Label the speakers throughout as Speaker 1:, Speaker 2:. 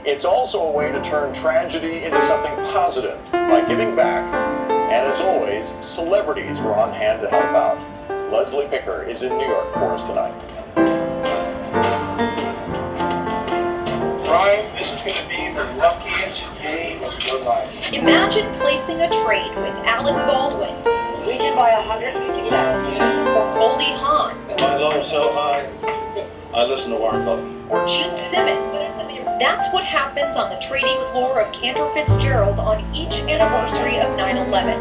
Speaker 1: It's also a way to turn tragedy into something positive by giving back. And as always, celebrities were on hand to help out. Leslie Picker is in New York for us tonight.
Speaker 2: Brian, this is going to be the luckiest day of your life.
Speaker 3: Imagine placing a trade with Alec Baldwin.
Speaker 4: We can buy 150,000.
Speaker 3: Or Goldie Hawn.
Speaker 5: My low is so high, I listen to Warren Buffett.
Speaker 3: Or Gene Simmons. That's what happens on the trading floor of Cantor Fitzgerald on each anniversary of 9/11.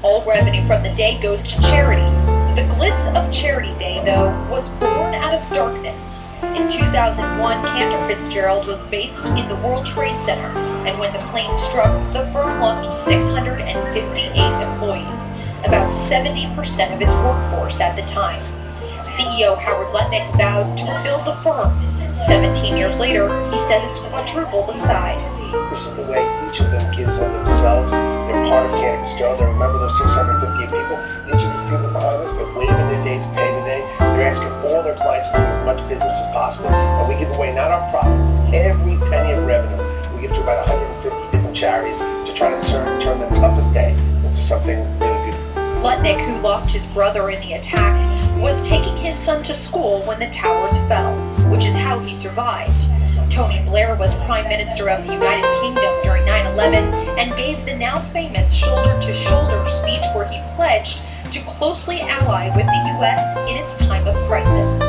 Speaker 3: All revenue from the day goes to charity. The glitz of Charity Day, though, was born out of darkness. In 2001, Cantor Fitzgerald was based in the World Trade Center, and when the plane struck, the firm lost 658 employees, about 70% of its workforce at the time. CEO Howard Lutnick vowed to rebuild the firm. 17 years later, he says it's quadruple the size.
Speaker 6: This is the way each of them gives of themselves. They're part of Cantor Fitzgerald. They remember those 658 people. Each of these people behind us, they're waiving their days pay today. They're asking all their clients to do as much business as possible. And we give away not our profits, every penny of revenue. We give to about 150 different charities to try to turn the toughest day into something really beautiful.
Speaker 3: Lutnick, who lost his brother in the attacks, was taking his son to school when the towers fell, which is how he survived. Tony Blair was Prime Minister of the United Kingdom during 9/11 and gave the now famous shoulder-to-shoulder speech where he pledged to closely ally with the US in its time of crisis.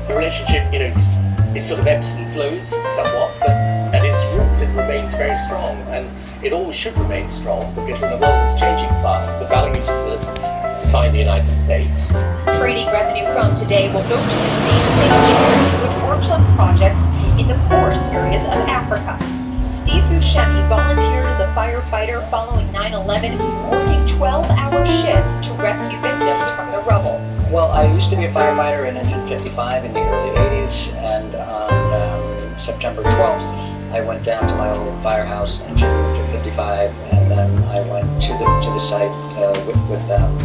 Speaker 7: The relationship, is sort of ebbs and flows somewhat, but at its roots it remains very strong, and it always should remain strong, because in a world that's changing fast, the values that define the United States.
Speaker 3: Trading revenue from today will go to the namesake charity, which works on projects in the poorest areas of Africa. Steve Buscemi volunteered as a firefighter following 9/11, working 12-hour shifts to rescue victims from the rubble.
Speaker 8: Well, I used to be a firefighter in Engine 55 in the early 80s, and on September 12th, I went down to my old firehouse, Engine 55, and then I went to the site with them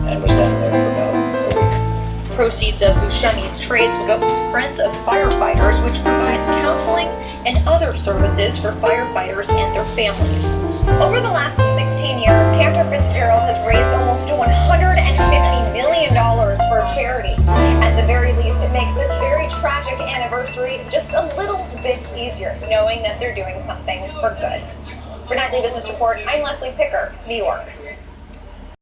Speaker 8: and was down there for about a week.
Speaker 3: Proceeds of Buscemi's trades will go to Friends of Firefighters, which provides counseling and other services for firefighters and their families.
Speaker 4: Over the last 16 years, Cantor Fitzgerald has raised almost $150 million for charity. At the very least, it makes this very tragic anniversary just a little bit easier, knowing that they're doing something for good. For Nightly Business Report, I'm Leslie Picker, New York.